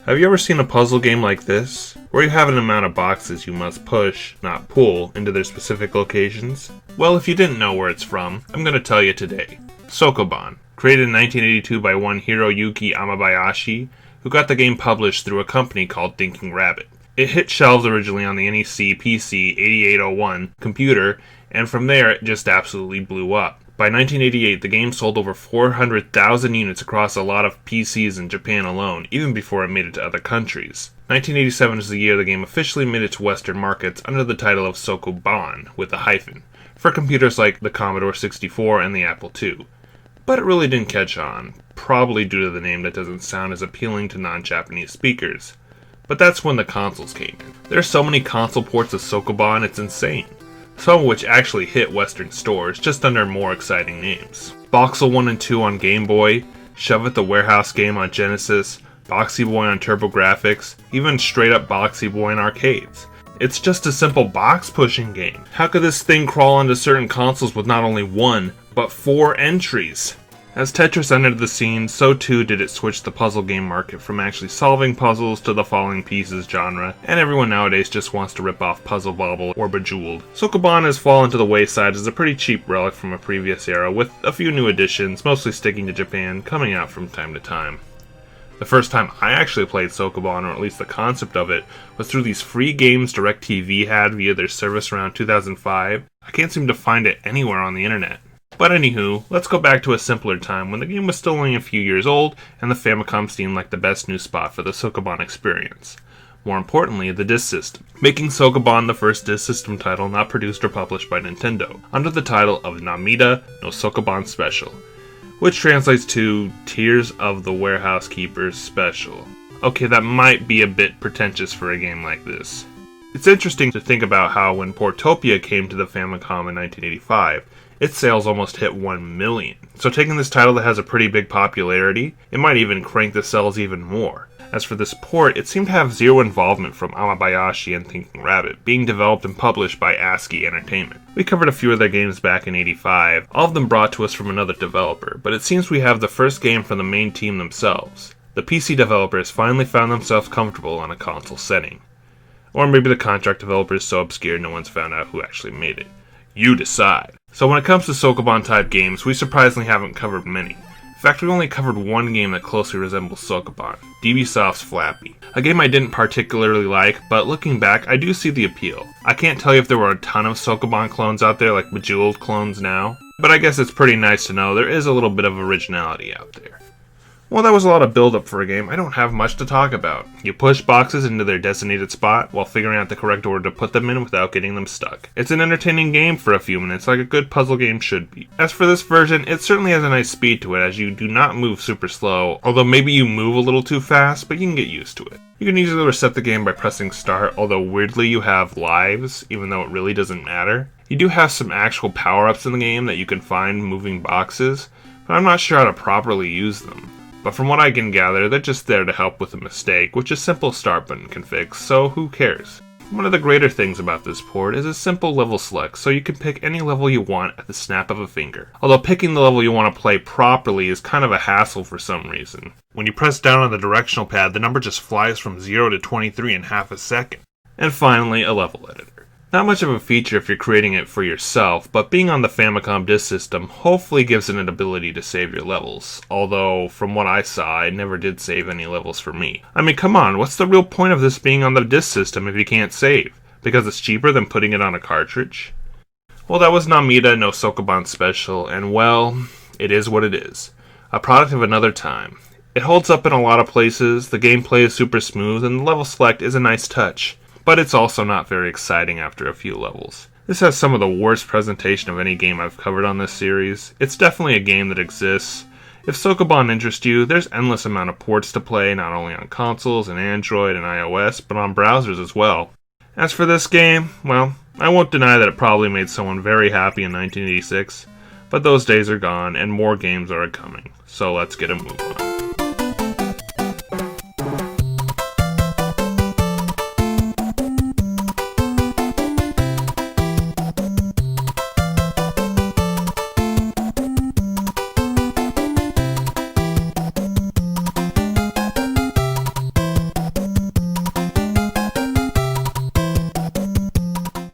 Have you ever seen a puzzle game like this, where you have an amount of boxes you must push, not pull, into their specific locations? Well, if you didn't know where it's from, I'm going to tell you today. Sokoban, created in 1982 by one Hiroyuki Amabayashi, who got the game published through a company called Thinking Rabbit. It hit shelves originally on the NEC PC 8801 computer, and from there it just absolutely blew up. By 1988, the game sold over 400,000 units across a lot of PCs in Japan alone, even before it made it to other countries. 1987 is the year the game officially made it to Western markets under the title of Sokoban, with a hyphen, for computers like the Commodore 64 and the Apple II. But it really didn't catch on, probably due to the name that doesn't sound as appealing to non-Japanese speakers. But that's when the consoles came in. There are so many console ports of Sokoban, it's insane. Some of which actually hit Western stores, just under more exciting names. Boxel 1 and 2 on Game Boy, Shove It the Warehouse game on Genesis, Boxy Boy on TurboGrafx, even straight up Boxy Boy in arcades. It's just a simple box pushing game. How could this thing crawl onto certain consoles with not only one, but 4 entries? As Tetris entered the scene, so too did it switch the puzzle game market from actually solving puzzles to the falling pieces genre, and everyone nowadays just wants to rip off Puzzle Bobble or Bejeweled. Sokoban has fallen to the wayside as a pretty cheap relic from a previous era, with a few new additions, mostly sticking to Japan, coming out from time to time. The first time I actually played Sokoban, or at least the concept of it, was through these free games DirecTV had via their service around 2005. I can't seem to find it anywhere on the internet. But anywho, let's go back to a simpler time when the game was still only a few years old and the Famicom seemed like the best new spot for the Sokoban experience. More importantly, the disc system, making Sokoban the first disc system title not produced or published by Nintendo, under the title of Namida no Sokoban Special, which translates to Tears of the Warehouse Keeper's Special. Okay, that might be a bit pretentious for a game like this. It's interesting to think about how when Portopia came to the Famicom in 1985, its sales almost hit 1 million. So taking this title that has a pretty big popularity, it might even crank the sales even more. As for this port, it seemed to have zero involvement from Amabayashi and Thinking Rabbit, being developed and published by ASCII Entertainment. We covered a few of their games back in '85, all of them brought to us from another developer, but it seems we have the first game from the main team themselves. The PC developers finally found themselves comfortable on a console setting. Or maybe the contract developer is so obscure no one's found out who actually made it. You decide. So when it comes to Sokoban type games, we surprisingly haven't covered many. In fact, we only covered one game that closely resembles Sokoban, DBsoft's Flappy. A game I didn't particularly like, but looking back, I do see the appeal. I can't tell you if there were a ton of Sokoban clones out there like Bejeweled clones now, but I guess it's pretty nice to know there is a little bit of originality out there. Well, that was a lot of build-up for a game. I don't have much to talk about. You push boxes into their designated spot while figuring out the correct order to put them in without getting them stuck. It's an entertaining game for a few minutes, like a good puzzle game should be. As for this version, it certainly has a nice speed to it, as you do not move super slow, although maybe you move a little too fast, but you can get used to it. You can easily reset the game by pressing start, although weirdly you have lives, even though it really doesn't matter. You do have some actual power-ups in the game that you can find moving boxes, but I'm not sure how to properly use them. But from what I can gather, they're just there to help with a mistake, which a simple start button can fix, so who cares? One of the greater things about this port is a simple level select, so you can pick any level you want at the snap of a finger. Although picking the level you want to play properly is kind of a hassle for some reason. When you press down on the directional pad, the number just flies from 0 to 23 in half a second. And finally, a level editor. Not much of a feature if you're creating it for yourself, but being on the Famicom disk system hopefully gives it an ability to save your levels. Although, from what I saw, it never did save any levels for me. I mean, come on, what's the real point of this being on the disk system if you can't save? Because it's cheaper than putting it on a cartridge? Well, that was Namida no Sokoban Special, and well, it is what it is. A product of another time. It holds up in a lot of places, the gameplay is super smooth, and the level select is a nice touch. But it's also not very exciting after a few levels. This has some of the worst presentation of any game I've covered on this series. It's definitely a game that exists. If Sokoban interests you, there's endless amount of ports to play, not only on consoles and Android and iOS, but on browsers as well. As for this game, well, I won't deny that it probably made someone very happy in 1986, but those days are gone and more games are coming, so let's get a move on.